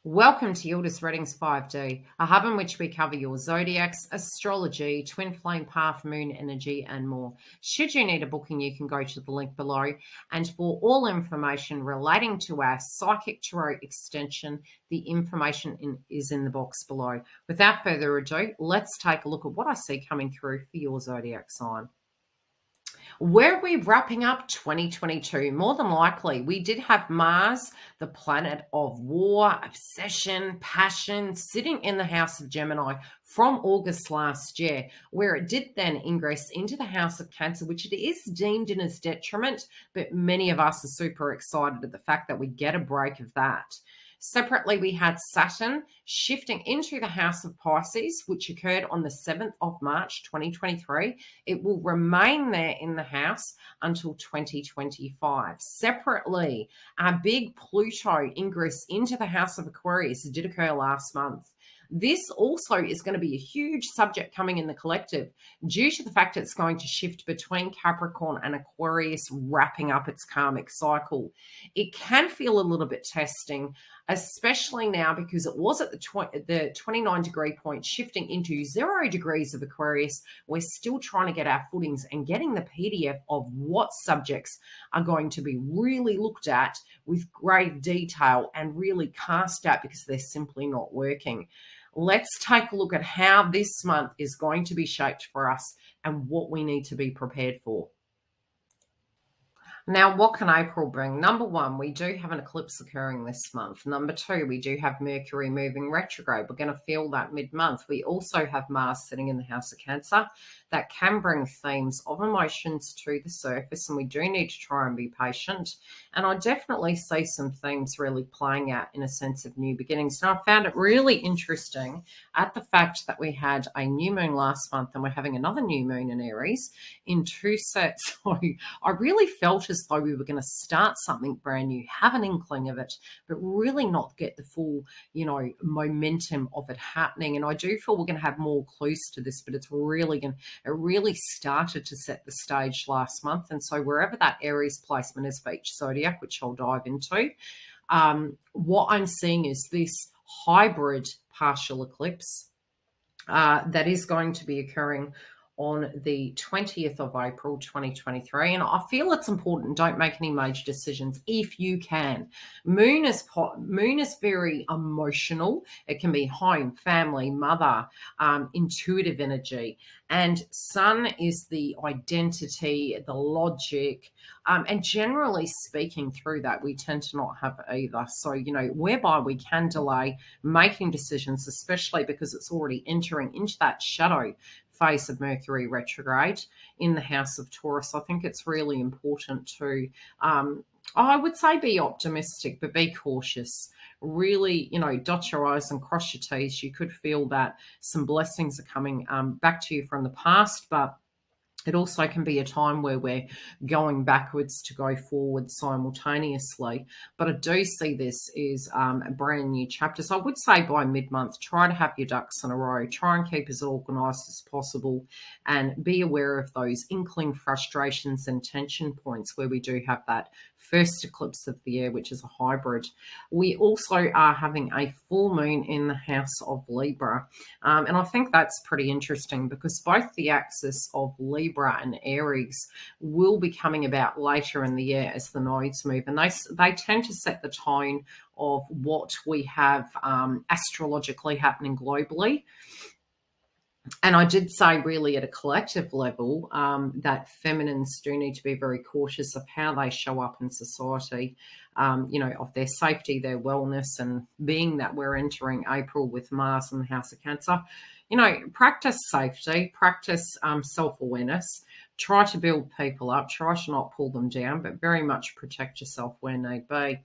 Welcome to Yildiz Readings 5D, a hub in which we cover your zodiacs, astrology, twin flame path, moon energy, and more. Should you need a booking, you can go to the link below. And for all information relating to our psychic tarot extension, the information is in the box below. Without further ado, let's take a look at what I see coming through for your zodiac sign. Were we wrapping up 2022? More than likely. We did have Mars, the planet of war, obsession, passion, sitting in the house of Gemini from August last year, where it did then ingress into the house of Cancer, which it is deemed in as detriment, but many of us are super excited at the fact that we get a break of that. Separately, we had Saturn shifting into the house of Pisces, which occurred on the 7th of March, 2023. It will remain there in the house until 2025. Separately, our big Pluto ingress into the house of Aquarius did occur last month. This also is going to be a huge subject coming in the collective due to the fact it's going to shift between Capricorn and Aquarius, wrapping up its karmic cycle. It can feel a little bit testing, especially now because it was at the 29-degree point, shifting into 0 degrees of Aquarius. We're still trying to get our footings and getting the PDF of what subjects are going to be really looked at with great detail and really cast out because they're simply not working. Let's take a look at how this month is going to be shaped for us and what we need to be prepared for. Now, what can April bring? Number one, we do have an eclipse occurring this month. Number two, we do have Mercury moving retrograde. We're going to feel that mid-month. We also have Mars sitting in the house of Cancer. That can bring themes of emotions to the surface, and we do need to try and be patient. And I definitely see some themes really playing out in a sense of new beginnings. And I found it really interesting at the fact that we had a new moon last month and we're having another new moon in Aries in two sets. So I really felt as though we were going to start something brand new, have an inkling of it, but really not get the full, momentum of it happening. And I do feel we're going to have more clues to this, but it really started to set the stage last month. And so wherever that Aries placement is for each zodiac, which I'll dive into, what I'm seeing is this hybrid partial eclipse that is going to be occurring on the 20th of April, 2023. And I feel it's important, don't make any major decisions if you can. Moon is very emotional. It can be home, family, mother, intuitive energy. And Sun is the identity, the logic, and generally speaking through that, we tend to not have either. So, whereby we can delay making decisions, especially because it's already entering into that shadow phase of Mercury retrograde in the house of Taurus. I think it's really important to, I would say, be optimistic, but be cautious. Really, dot your I's and cross your T's. You could feel that some blessings are coming back to you from the past, but it also can be a time where we're going backwards to go forward simultaneously. But I do see this is a brand new chapter. So I would say by mid-month, try to have your ducks in a row. Try and keep as organised as possible and be aware of those inkling frustrations and tension points where we do have that first eclipse of the year, which is a hybrid. We also are having a full moon in the house of Libra. And I think that's pretty interesting because both the axis of Libra and Aries will be coming about later in the year as the nodes move. And they tend to set the tone of what we have astrologically happening globally. And I did say really at a collective level that feminines do need to be very cautious of how they show up in society, of their safety, their wellness, and being that we're entering April with Mars in the house of Cancer, practice safety, practice self-awareness, try to build people up, try to not pull them down, but very much protect yourself where need be.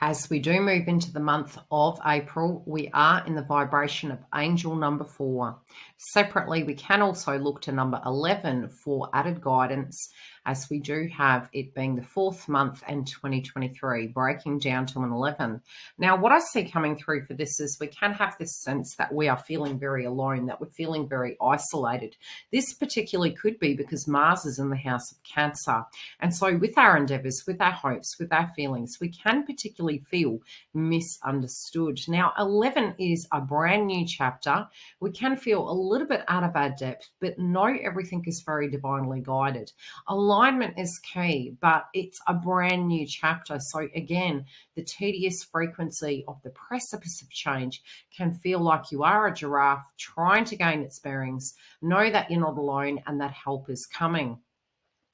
As we do move into the month of April, we are in the vibration of angel number 4. Separately, we can also look to number 11 for added guidance, as we do have it being the 4th month in 2023, breaking down to an 11. Now, what I see coming through for this is we can have this sense that we are feeling very alone, that we're feeling very isolated. This particularly could be because Mars is in the house of Cancer. And so with our endeavors, with our hopes, with our feelings, we can particularly really feel misunderstood. Now, 11 is a brand new chapter. We can feel a little bit out of our depth, but know everything is very divinely guided. Alignment is key, but it's a brand new chapter. So again, the tedious frequency of the precipice of change can feel like you are a giraffe trying to gain its bearings. Know that you're not alone and that help is coming.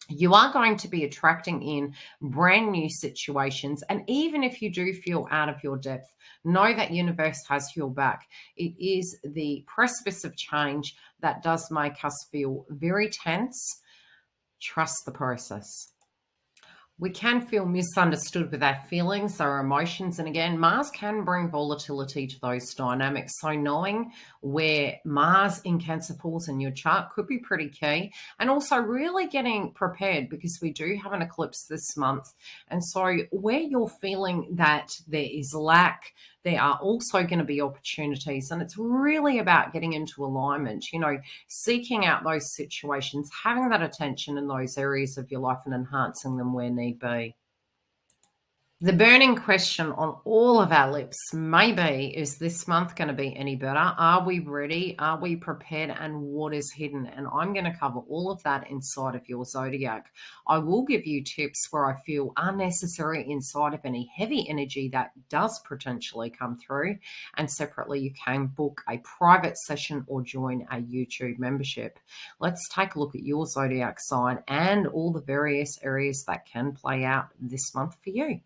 You are going to be attracting in brand new situations. And even if you do feel out of your depth, know that universe has your back. It is the precipice of change that does make us feel very tense. Trust the process. We can feel misunderstood with our feelings, our emotions. And again, Mars can bring volatility to those dynamics. So knowing where Mars in Cancer falls in your chart could be pretty key. And also really getting prepared, because we do have an eclipse this month. And so where you're feeling that there is lack, there are also going to be opportunities. And it's really about getting into alignment, seeking out those situations, having that attention in those areas of your life and enhancing them where need be. The burning question on all of our lips may be, is this month going to be any better? Are we ready? Are we prepared? And what is hidden? And I'm going to cover all of that inside of your zodiac. I will give you tips where I feel are necessary inside of any heavy energy that does potentially come through. And separately, you can book a private session or join a YouTube membership. Let's take a look at your zodiac sign and all the various areas that can play out this month for you.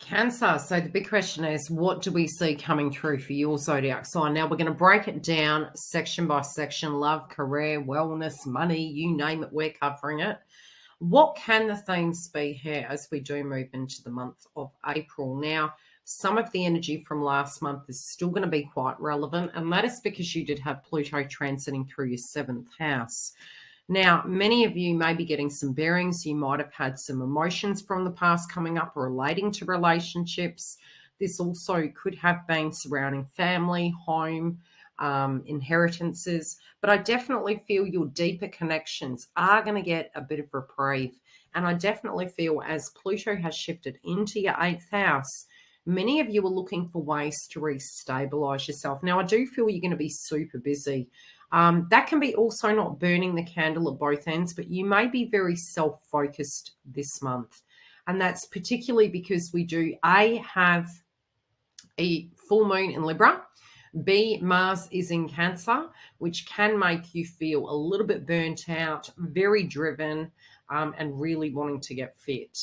Cancer. So the big question is, what do we see coming through for your zodiac sign? Now we're going to break it down section by section. Love, career, wellness, money, you name it, we're covering it. What can the themes be here as we do move into the month of April? Now, some of the energy from last month is still going to be quite relevant, and that is because you did have Pluto transiting through your 7th house. Now, many of you may be getting some bearings. You might have had some emotions from the past coming up relating to relationships. This also could have been surrounding family, home, inheritances. But I definitely feel your deeper connections are going to get a bit of reprieve. And I definitely feel as Pluto has shifted into your 8th house, many of you are looking for ways to restabilize yourself. Now, I do feel you're going to be super busy. That can be also not burning the candle at both ends, but you may be very self-focused this month. And that's particularly because we do A, have a full moon in Libra, B, Mars is in Cancer, which can make you feel a little bit burnt out, very driven, and really wanting to get fit.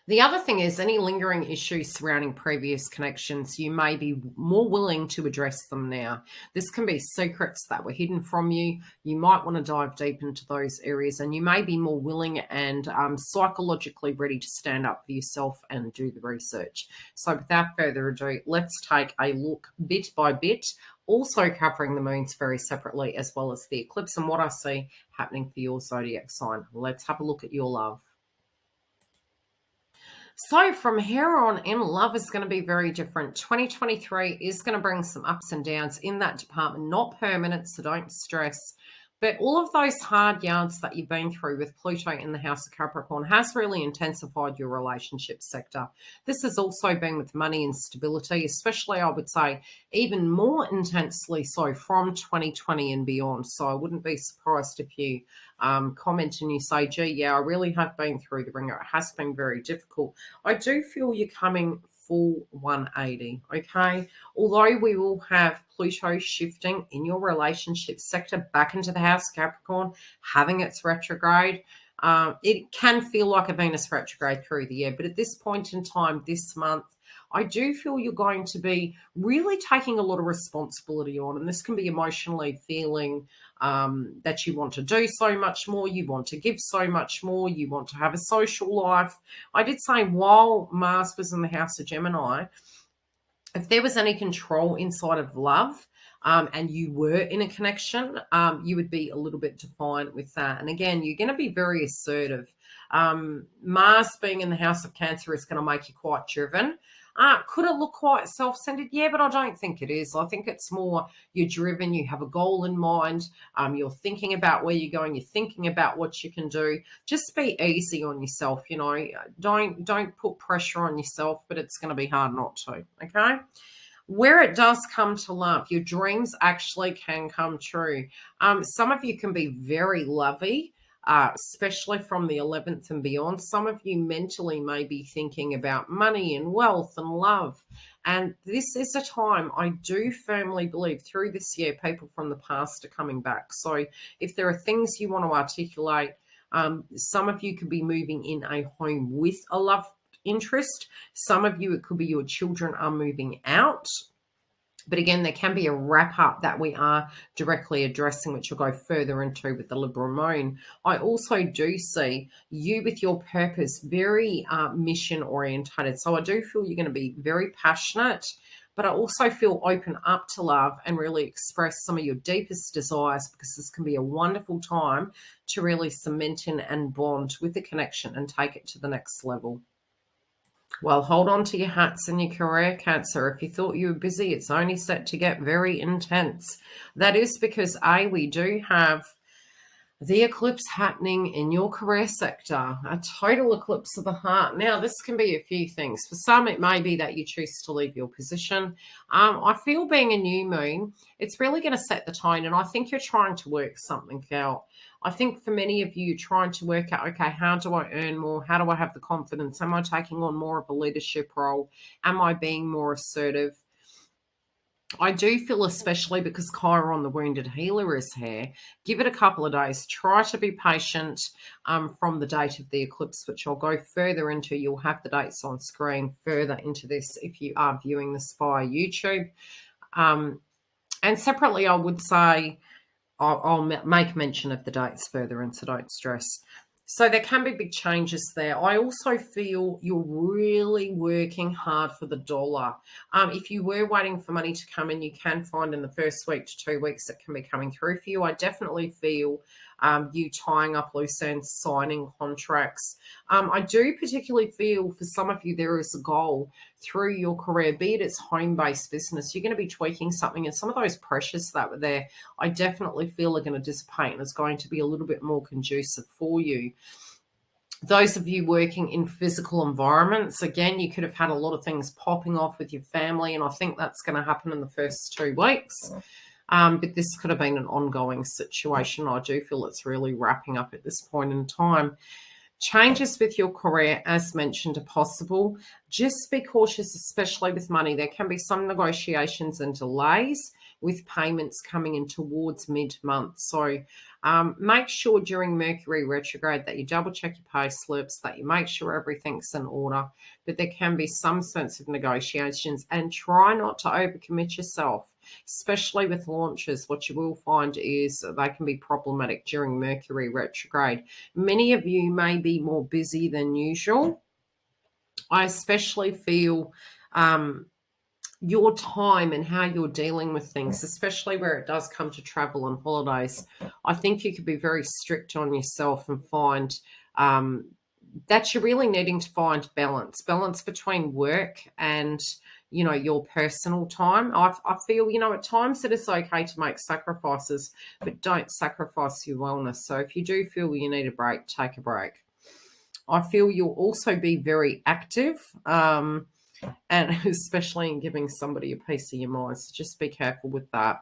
The other thing is any lingering issues surrounding previous connections, you may be more willing to address them now. This can be secrets that were hidden from you. You might want to dive deep into those areas, and you may be more willing and psychologically ready to stand up for yourself and do the research. So without further ado, let's take a look bit by bit, also covering the moons very separately, as well as the eclipse and what I see happening for your zodiac sign. Let's have a look at your love. So from here on in, love is going to be very different. 2023 is going to bring some ups and downs in that department, not permanent, so don't stress. But all of those hard yards that you've been through with Pluto in the House of Capricorn has really intensified your relationship sector. This has also been with money and stability, especially, I would say, even more intensely so from 2020 and beyond. So I wouldn't be surprised if you comment and you say, gee, yeah, I really have been through the ringer. It has been very difficult. I do feel you're coming full 180, okay? Although we will have Pluto shifting in your relationship sector back into the House of Capricorn, having its retrograde, it can feel like a Venus retrograde through the year. But at this point in time, this month, I do feel you're going to be really taking a lot of responsibility on, and this can be emotionally feeling that you want to do so much more, you want to give so much more, you want to have a social life. I did say while Mars was in the House of Gemini, if there was any control inside of love, and you were in a connection, you would be a little bit defiant with that. And again, you're going to be very assertive. Mars being in the house of Cancer is going to make you quite driven. Could it look quite self-centered? Yeah, but I don't think it is. I think it's more you're driven, you have a goal in mind, you're thinking about where you're going, you're thinking about what you can do. Just be easy on yourself, you know. Don't put pressure on yourself, but it's going to be hard not to, okay? Where it does come to love, your dreams actually can come true. Some of you can be very lovey, especially from the 11th and beyond. Some of you mentally may be thinking about money and wealth and love. And this is a time, I do firmly believe, through this year, people from the past are coming back. So if there are things you want to articulate, some of you could be moving in a home with a love interest. Some of you, it could be your children are moving out. But again, there can be a wrap up that we are directly addressing, which we'll go further into with the Libra moon. I also do see you with your purpose very mission orientated. So I do feel you're going to be very passionate, but I also feel open up to love and really express some of your deepest desires, because this can be a wonderful time to really cement in and bond with the connection and take it to the next level. Well, hold on to your hats in your career, Cancer. If you thought you were busy, it's only set to get very intense. That is because, we do have the eclipse happening in your career sector, a total eclipse of the heart. Now, this can be a few things. For some, it may be that you choose to leave your position. I feel being a new moon, it's really going to set the tone, and I think you're trying to work something out. I think for many of you, trying to work out, okay, how do I earn more? How do I have the confidence? Am I taking on more of a leadership role? Am I being more assertive? I do feel, especially because Chiron, the wounded healer, is here, give it a couple of days. Try to be patient from the date of the eclipse, which I'll go further into. You'll have the dates on screen further into this if you are viewing this via YouTube. And separately, I would say, I'll make mention of the dates further in, so don't stress. So there can be big changes there. I also feel you're really working hard for the dollar. If you were waiting for money to come in, you can find in the first week to 2 weeks it can be coming through for you. I definitely feel you tying up loose ends, signing contracts. I do particularly feel for some of you there is a goal through your career, be it it's home-based business. You're going to be tweaking something, and some of those pressures that were there, I definitely feel are going to dissipate, and it's going to be a little bit more conducive for you. Those of you working in physical environments, again, you could have had a lot of things popping off with your family, and I think that's going to happen in the first 2 weeks. But this could have been an ongoing situation. I do feel it's really wrapping up at this point in time. Changes with your career, as mentioned, are possible. Just be cautious, especially with money. There can be some negotiations and delays with payments coming in towards mid-month. So make sure during Mercury retrograde that you double check your pay slips, that you make sure everything's in order. But there can be some sense of negotiations, and try not to overcommit yourself, especially with launches. What you will find is they can be problematic during Mercury retrograde. Many of you may be more busy than usual. I especially feel your time and how you're dealing with things, especially where it does come to travel and holidays. I think you could be very strict on yourself and find that you're really needing to find balance between work and, you know, your personal time. I feel, you know, at times it is okay to make sacrifices, but don't sacrifice your wellness. So if you do feel you need a break, take a break. I feel you'll also be very active, and especially in giving somebody a piece of your mind. So just be careful with that.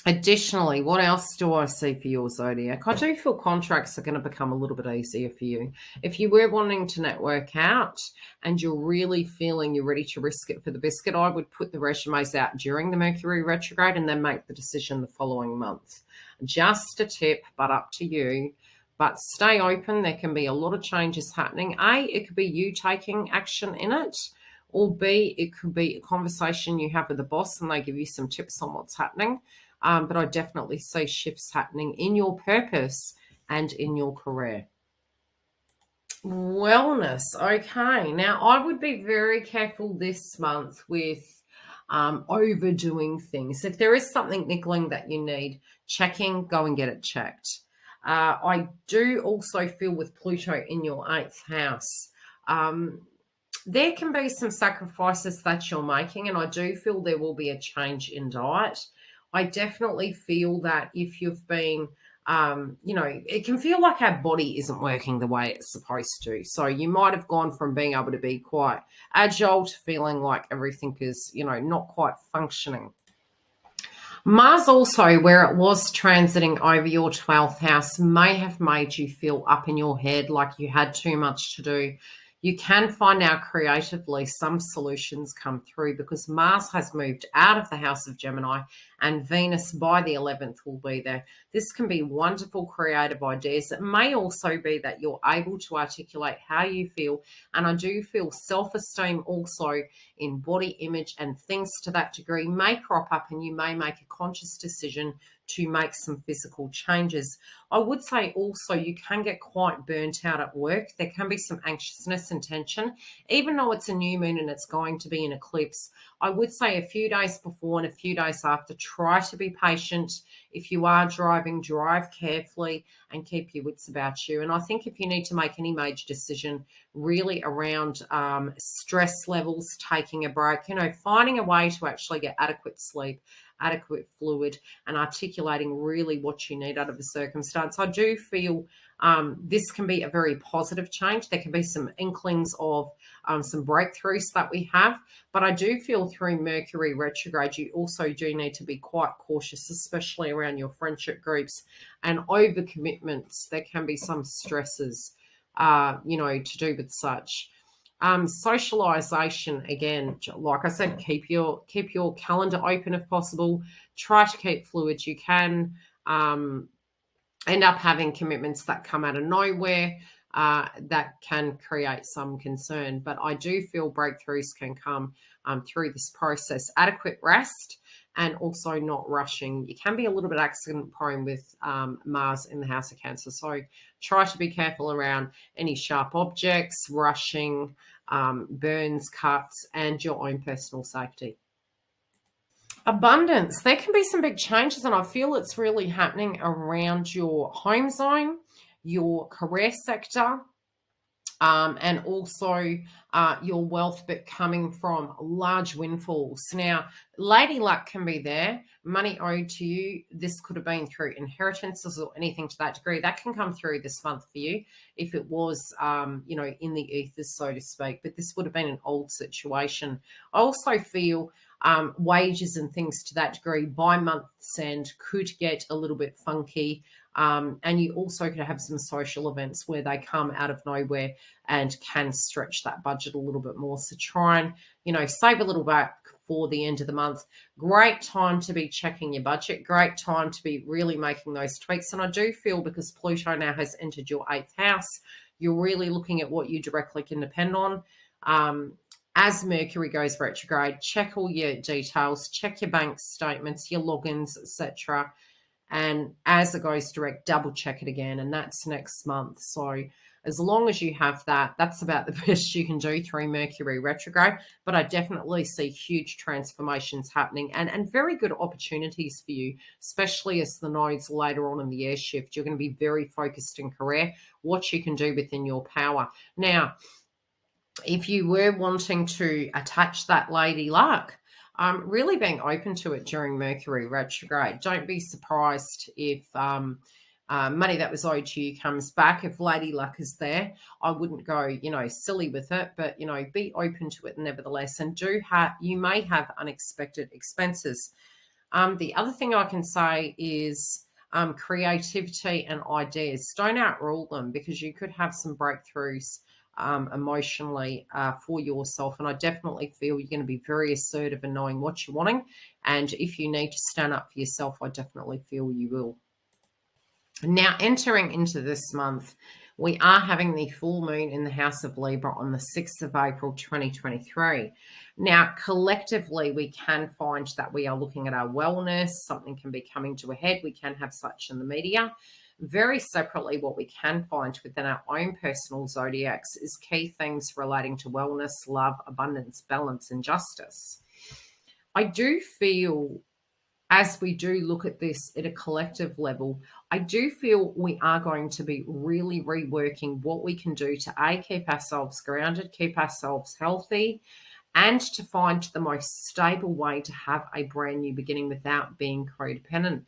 Additionally, what else do I see for your zodiac? I do feel contracts are going to become a little bit easier for you. If you were wanting to network out and you're really feeling you're ready to risk it for the biscuit, I would put the resumes out during the Mercury retrograde and then make the decision the following month. Just a tip, but up to you. But stay open. There can be a lot of changes happening. A, it could be you taking action in it, or B, it could be a conversation you have with the boss and they give you some tips on what's happening. But I definitely see shifts happening in your purpose and in your career. Wellness. Okay. Now, I would be very careful this month with overdoing things. If there is something niggling that you need checking, go and get it checked. I do also feel with Pluto in your 8th house, there can be some sacrifices that you're making, and I do feel there will be a change in diet. I definitely feel that if you've been, it can feel like our body isn't working the way it's supposed to. So you might have gone from being able to be quite agile to feeling like everything is, not quite functioning. Mars also, where it was transiting over your 12th house, may have made you feel up in your head like you had too much to do. You can find out creatively some solutions come through because Mars has moved out of the house of Gemini and Venus by the 11th will be there. This can be wonderful creative ideas. It may also be that you're able to articulate how you feel. And I do feel self-esteem also in body image and things to that degree may crop up, and you may make a conscious decision to make some physical changes. I would say also you can get quite burnt out at work. There can be some anxiousness and tension, even though it's a new moon and it's going to be an eclipse. I would say a few days before and a few days after, try to be patient. If you are driving, drive carefully and keep your wits about you. And I think if you need to make any major decision really around stress levels, taking a break, finding a way to actually get adequate sleep, adequate fluid, and articulating really what you need out of the circumstance. I do feel this can be a very positive change. There can be some inklings of some breakthroughs that we have, but I do feel through Mercury retrograde, you also do need to be quite cautious, especially around your friendship groups and over commitments. There can be some stresses, to do with such. Socialization, again, like I said, keep your calendar open if possible. Try to keep fluid. You can end up having commitments that come out of nowhere that can create some concern. But I do feel breakthroughs can come through this process. Adequate rest and also not rushing. You can be a little bit accident prone with Mars in the House of Cancer. So try to be careful around any sharp objects, rushing, burns, cuts, and your own personal safety. Abundance. There can be some big changes, and I feel it's really happening around your home zone, your career sector, and also your wealth, but coming from large windfalls. Now, lady luck can be there, money owed to you. This could have been through inheritances or anything to that degree. That can come through this month for you if it was, in the ethers, so to speak. But this would have been an old situation. I also feel wages and things to that degree by month's end could get a little bit funky. And you also could have some social events where they come out of nowhere and can stretch that budget a little bit more. So try and, save a little back for the end of the month. Great time to be checking your budget. Great time to be really making those tweaks. And I do feel because Pluto now has entered your 8th house, you're really looking at what you directly can depend on. As Mercury goes retrograde, check all your details, check your bank statements, your logins, etc. And as it goes direct, double check it again. And that's next month. So as long as you have that, that's about the best you can do through Mercury retrograde. But I definitely see huge transformations happening and very good opportunities for you, especially as the nodes later on in the year shift. You're going to be very focused in career, what you can do within your power. Now, if you were wanting to attach that lady luck, really being open to it during Mercury retrograde. Don't be surprised if money that was owed to you comes back. If lady luck is there, I wouldn't go, silly with it, but, be open to it nevertheless. And you may have unexpected expenses. The other thing I can say is creativity and ideas. Don't outrule them because you could have some breakthroughs emotionally for yourself. And I definitely feel you're going to be very assertive in knowing what you're wanting. And if you need to stand up for yourself, I definitely feel you will. Now, entering into this month, we are having the full moon in the House of Libra on the 6th of April, 2023. Now, collectively, we can find that we are looking at our wellness. Something can be coming to a head. We can have such in the media. Very separately, what we can find within our own personal zodiacs is key themes relating to wellness, love, abundance, balance, and justice. I do feel as we do look at this at a collective level, I do feel we are going to be really reworking what we can do to keep ourselves grounded, keep ourselves healthy, and to find the most stable way to have a brand new beginning without being codependent.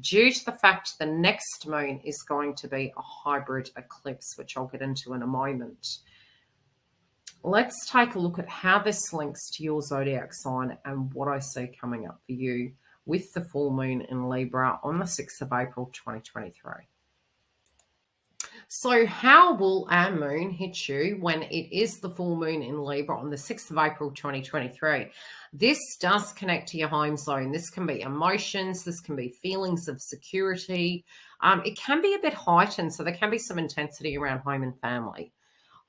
Due to the fact the next moon is going to be a hybrid eclipse, which I'll get into in a moment. Let's take a look at how this links to your zodiac sign and what I see coming up for you with the full moon in Libra on the 6th of April 2023. So how will our moon hit you when it is the full moon in Libra on the 6th of April 2023? This does connect to your home zone. This can be emotions. This can be feelings of security. It can be a bit heightened, so there can be some intensity around home and family.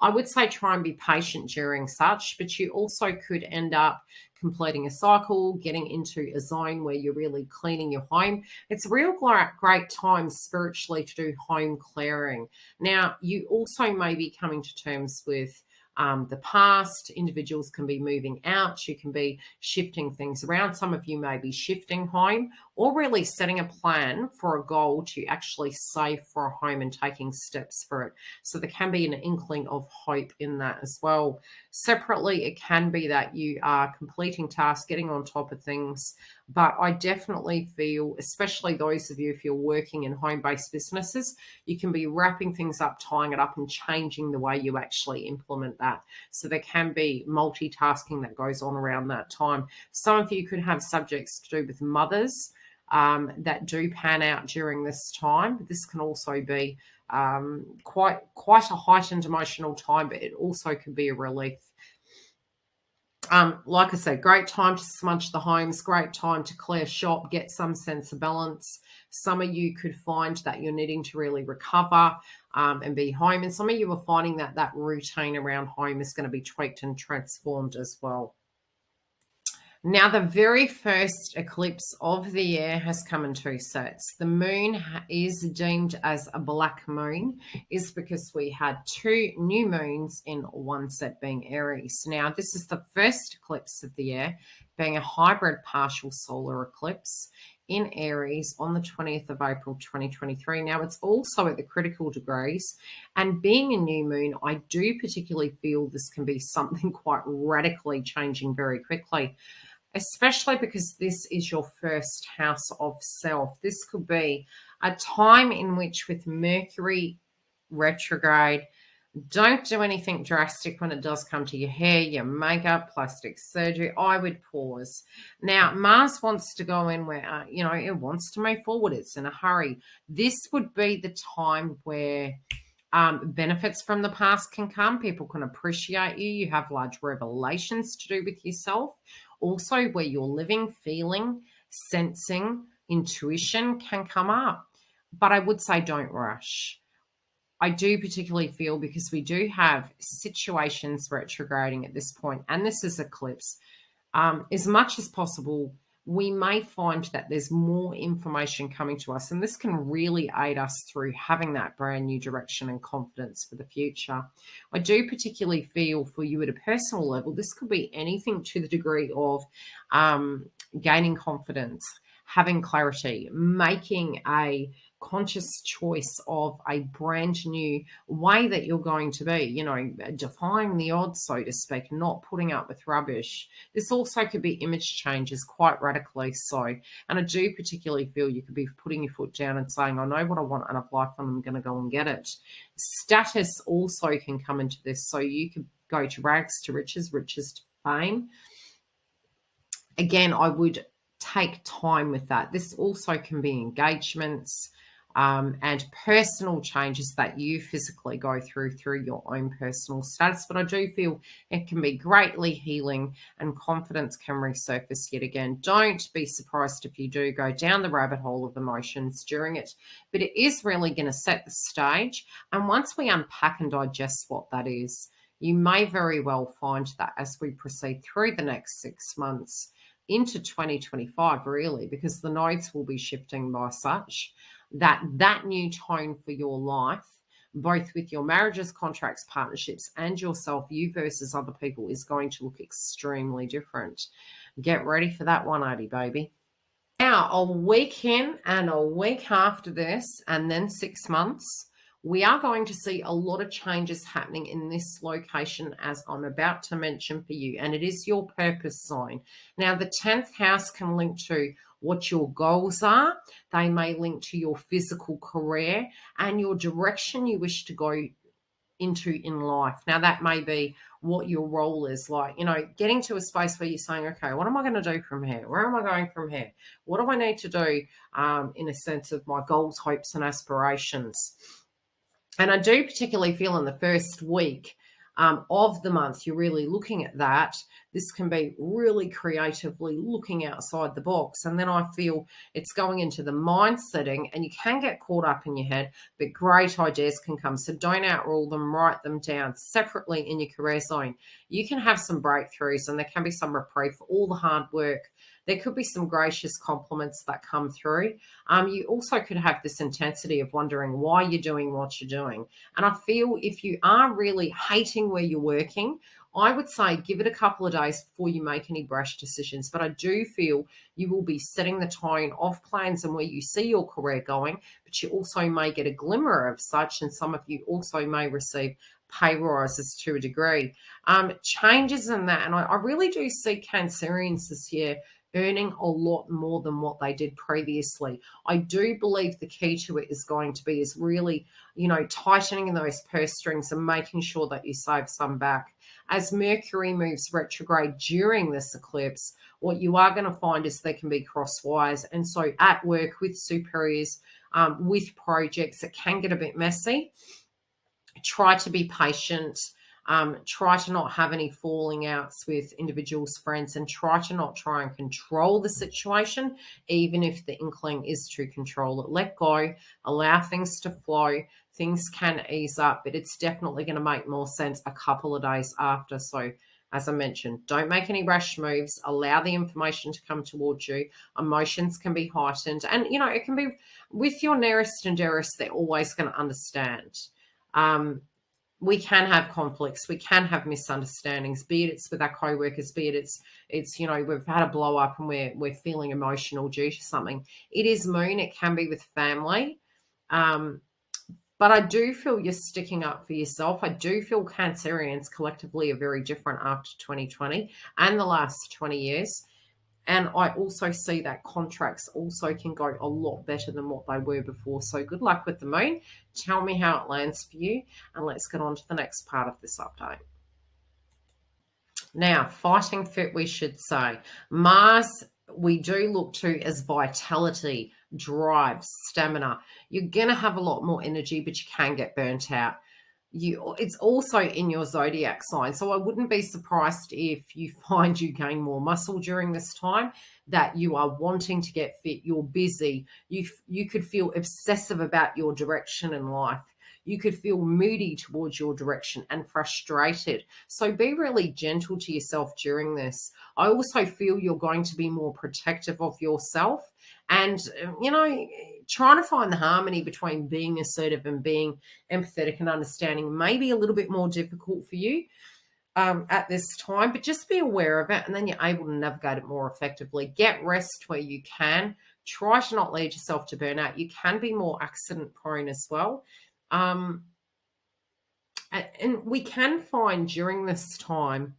I would say try and be patient during such, but you also could end up completing a cycle, getting into a zone where you're really cleaning your home. It's a real great time spiritually to do home clearing. Now, you also may be coming to terms with the past. Individuals can be moving out. You can be shifting things around. Some of you may be shifting home or really setting a plan for a goal to actually save for a home and taking steps for it. So there can be an inkling of hope in that as well. Separately, it can be that you are completing tasks, getting on top of things. But I definitely feel, especially those of you, if you're working in home-based businesses, you can be wrapping things up, tying it up, and changing the way you actually implement that. So there can be multitasking that goes on around that time. Some of you could have subjects to do with mothers that do pan out during this time. But this can also be quite a heightened emotional time, but it also can be a relief. Like I said, great time to smudge the homes, great time to clear shop, get some sense of balance. Some of you could find that you're needing to really recover and be home. And some of you are finding that that routine around home is going to be tweaked and transformed as well. Now, the very first eclipse of the year has come in two sets. The moon is deemed as a black moon, is because we had two new moons in one set, being Aries. Now, this is the first eclipse of the year, being a hybrid partial solar eclipse in Aries on the 20th of April 2023. Now, it's also at the critical degrees, and being a new moon, I do particularly feel this can be something quite radically changing very quickly, especially because this is your first house of self. This could be a time in which, with Mercury retrograde, don't do anything drastic when it does come to your hair, your makeup, plastic surgery. I would pause. Now, Mars wants to go in where, it wants to move forward. It's in a hurry. This would be the time where benefits from the past can come. People can appreciate you. You have large revelations to do with yourself. Also, where you're living, feeling, sensing, intuition can come up. But I would say don't rush. I do particularly feel, because we do have situations retrograding at this point, and this is eclipse, as much as possible, we may find that there's more information coming to us, and this can really aid us through having that brand new direction and confidence for the future. I do particularly feel for you at a personal level, this could be anything to the degree of gaining confidence, having clarity, making a conscious choice of a brand new way that you're going to be, defying the odds, so to speak, not putting up with rubbish. This also could be image changes, quite radically so. And I do particularly feel you could be putting your foot down and saying, I know what I want out of life and I'm going to go and get it. Status also can come into this. So you could go to rags to riches, riches to fame. Again, I would take time with that. This also can be engagements, and personal changes that you physically go through your own personal status. But I do feel it can be greatly healing, and confidence can resurface yet again. Don't be surprised if you do go down the rabbit hole of emotions during it, but it is really going to set the stage. And once we unpack and digest what that is, you may very well find that as we proceed through the next 6 months into 2025, really, because the nodes will be shifting by such that new tone for your life, both with your marriages, contracts, partnerships, and yourself, you versus other people, is going to look extremely different. Get ready for that 180, baby. Now, a week in and a week after this, and then 6 months, we are going to see a lot of changes happening in this location, as I'm about to mention for you, and it is your purpose sign. Now, the 10th house can link to what your goals are. They may link to your physical career and your direction you wish to go into in life. Now, that may be what your role is like, getting to a space where you're saying, okay, what am I going to do from here? Where am I going from here? What do I need to do in a sense of my goals, hopes, and aspirations? And I do particularly feel in the first week of the month, you're really looking at that. This can be really creatively looking outside the box. And then I feel it's going into the mind setting, and you can get caught up in your head, but great ideas can come. So don't outrule them, write them down separately in your career zone. You can have some breakthroughs, and there can be some reprieve for all the hard work. There could be some gracious compliments that come through. You also could have this intensity of wondering why you're doing what you're doing. And I feel if you are really hating where you're working, I would say give it a couple of days before you make any brash decisions. But I do feel you will be setting the tone of plans and where you see your career going, but you also may get a glimmer of such, and some of you also may receive pay rises to a degree. Changes in that, and I really do see Cancerians this year earning a lot more than what they did previously. I do believe the key to it is going to be really, tightening those purse strings and making sure that you save some back. As Mercury moves retrograde during this eclipse, what you are going to find is there can be cross wires. And so at work with superiors, with projects, it can get a bit messy. Try to be patient. Try to not have any falling outs with individuals, friends, and try and control the situation, even if the inkling is to control it. Let go, allow things to flow. Things can ease up, but it's definitely going to make more sense a couple of days after. So, as I mentioned, don't make any rash moves. Allow the information to come towards you. Emotions can be heightened, and it can be with your nearest and dearest. They're always going to understand. We can have conflicts, we can have misunderstandings, be it it's with our co-workers, be it it's we've had a blow up and we're feeling emotional due to something. It is moon, it can be with family. But I do feel you're sticking up for yourself. I do feel Cancerians collectively are very different after 2020 and the last 20 years. And I also see that contracts also can go a lot better than what they were before. So good luck with the moon. Tell me how it lands for you. And let's get on to the next part of this update. Now, fighting fit, we should say. Mars, we do look to as vitality, drive, stamina. You're going to have a lot more energy, but you can get burnt out. It's also in your zodiac sign, so I wouldn't be surprised if you find you gain more muscle during this time, that you are wanting to get fit, you're busy, you could feel obsessive about your direction in life, you could feel moody towards your direction and frustrated. So be really gentle to yourself during this. I also feel you're going to be more protective of yourself, and trying to find the harmony between being assertive and being empathetic and understanding may be a little bit more difficult for you at this time, but just be aware of it, and then you're able to navigate it more effectively. Get rest where you can. Try to not lead yourself to burnout. You can be more accident prone as well. And we can find during this time,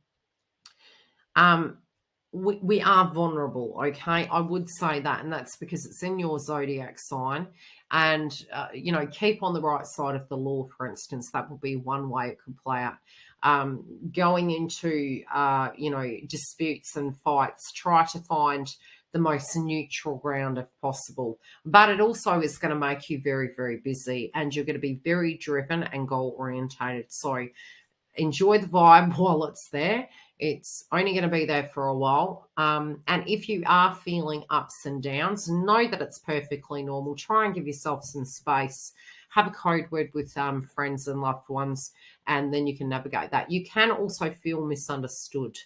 we are vulnerable, okay? I would say that, and that's because it's in your zodiac sign. And, keep on the right side of the law, for instance. That would be one way it could play out. Going into, disputes and fights, try to find the most neutral ground if possible. But it also is going to make you very, very busy, and you're going to be very driven and goal-orientated. So enjoy the vibe while it's there. It's only going to be there for a while. And if you are feeling ups and downs, know that it's perfectly normal. Try and give yourself some space. Have a code word with friends and loved ones, and then you can navigate that. You can also feel misunderstood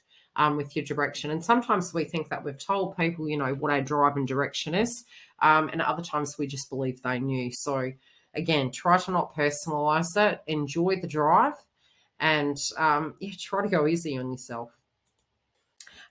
with your direction. And sometimes we think that we've told people, what our drive and direction is. And other times we just believe they knew. So again, try to not personalize it. Enjoy the drive. And try to go easy on yourself.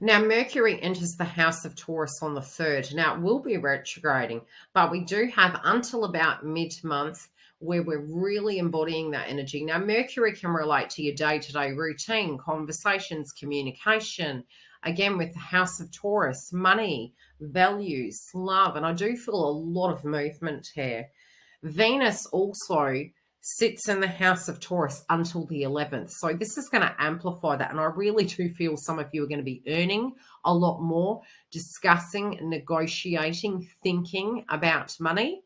Now, Mercury enters the house of Taurus on the 3rd. Now, it will be retrograding, but we do have until about mid-month where we're really embodying that energy. Now, Mercury can relate to your day-to-day routine, conversations, communication. Again, with the house of Taurus, money, values, love. And I do feel a lot of movement here. Venus also sits in the house of Taurus until the 11th. So this is going to amplify that. And I really do feel some of you are going to be earning a lot more, discussing, negotiating, thinking about money.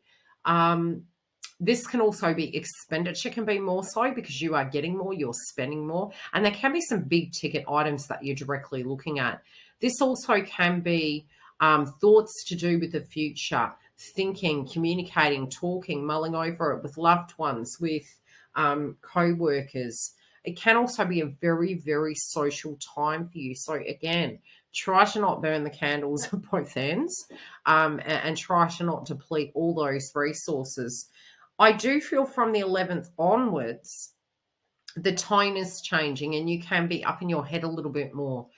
This can also be expenditure can be more so because you are getting more, you're spending more. And there can be some big ticket items that you're directly looking at. This also can be thoughts to do with the future, thinking, communicating, talking, mulling over it with loved ones, with co-workers. It can also be a very, very social time for you. So again, try to not burn the candles at both ends and try to not deplete all those resources. I do feel from the 11th onwards, the tone is changing and you can be up in your head a little bit more.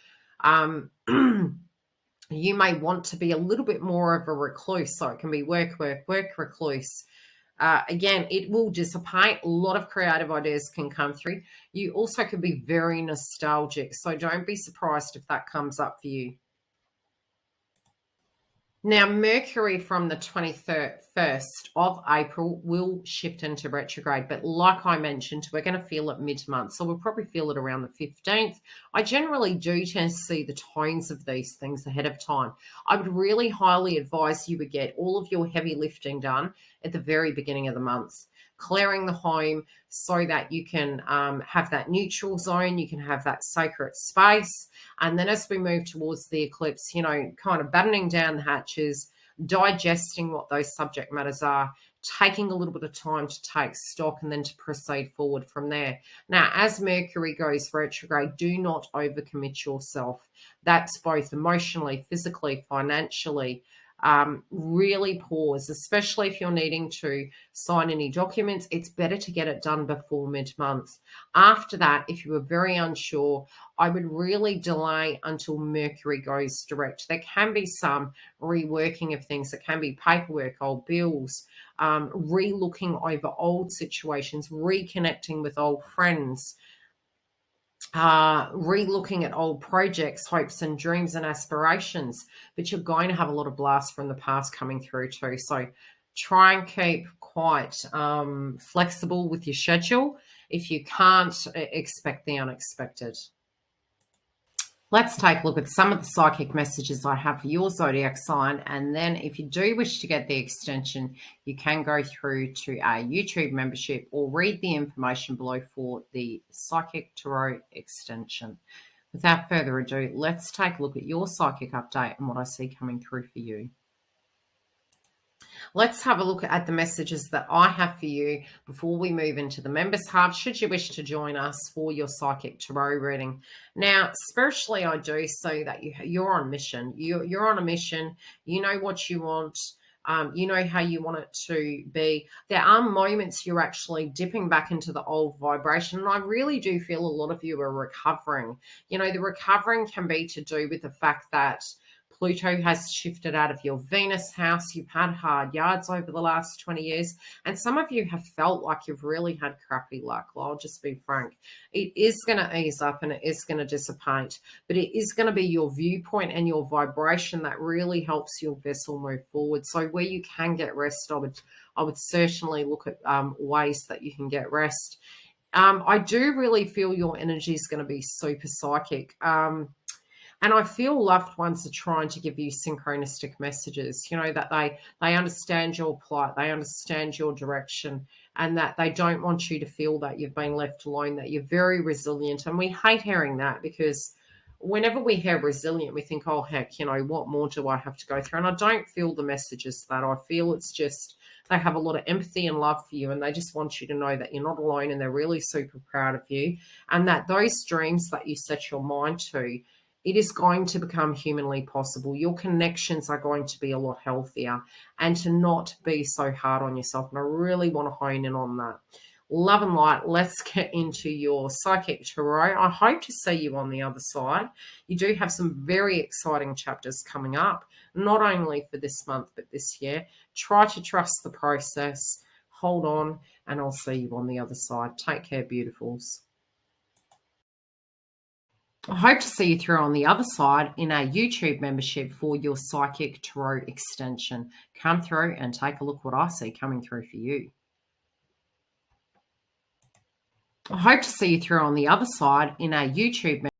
You may want to be a little bit more of a recluse. So it can be work, recluse. Again, it will dissipate. A lot of creative ideas can come through. You also could be very nostalgic. So don't be surprised if that comes up for you. Now, Mercury from the 21st of April will shift into retrograde. But like I mentioned, we're going to feel it mid-month. So we'll probably feel it around the 15th. I generally do tend to see the tones of these things ahead of time. I would really highly advise you would get all of your heavy lifting done at the very beginning of the month. Clearing the home so that you can have that neutral zone, you can have that sacred space. And then as we move towards the eclipse, kind of battening down the hatches, digesting what those subject matters are, taking a little bit of time to take stock and then to proceed forward from there. Now, as Mercury goes retrograde, do not overcommit yourself. That's both emotionally, physically, financially. Really pause, especially if you're needing to sign any documents. It's better to get it done before mid-month. After that, if you were very unsure, I would really delay until Mercury goes direct. There can be some reworking of things. It can be paperwork, old bills, re-looking over old situations, reconnecting with old friends, re-looking at old projects, hopes and dreams and aspirations. But you're going to have a lot of blasts from the past coming through too. So try and keep quite flexible with your schedule. If you can't, expect the unexpected. Let's take a look at some of the psychic messages I have for your zodiac sign. And then if you do wish to get the extension, you can go through to our YouTube membership or read the information below for the Psychic Tarot extension. Without further ado, let's take a look at your psychic update and what I see coming through for you. Let's have a look at the messages that I have for you before we move into the members hub, should you wish to join us for your psychic tarot reading. Now, spiritually, I do say that you're on mission. You're on a mission. You know what you want. You know how you want it to be. There are moments you're actually dipping back into the old vibration. And I really do feel a lot of you are recovering. The recovering can be to do with the fact that Pluto has shifted out of your Venus house. You've had hard yards over the last 20 years. And some of you have felt like you've really had crappy luck. Well, I'll just be frank. It is going to ease up and it is going to dissipate. But it is going to be your viewpoint and your vibration that really helps your vessel move forward. So where you can get rest, I would certainly look at ways that you can get rest. I do really feel your energy is going to be super psychic. And I feel loved ones are trying to give you synchronistic messages, that they understand your plight, they understand your direction, and that they don't want you to feel that you've been left alone, that you're very resilient. And we hate hearing that because whenever we hear resilient, we think, oh, heck, what more do I have to go through? And I don't feel the messages that. I feel it's just they have a lot of empathy and love for you, and they just want you to know that you're not alone and they're really super proud of you, and that those dreams that you set your mind to, it is going to become humanly possible. Your connections are going to be a lot healthier, and to not be so hard on yourself. And I really want to hone in on that. Love and light. Let's get into your Psychic Tarot. I hope to see you on the other side. You do have some very exciting chapters coming up, not only for this month, but this year. Try to trust the process. Hold on, and I'll see you on the other side. Take care, beautifuls. I hope to see you through on the other side in our YouTube membership for your Psychic Tarot extension. Come through and take a look what I see coming through for you. I hope to see you through on the other side in our YouTube membership.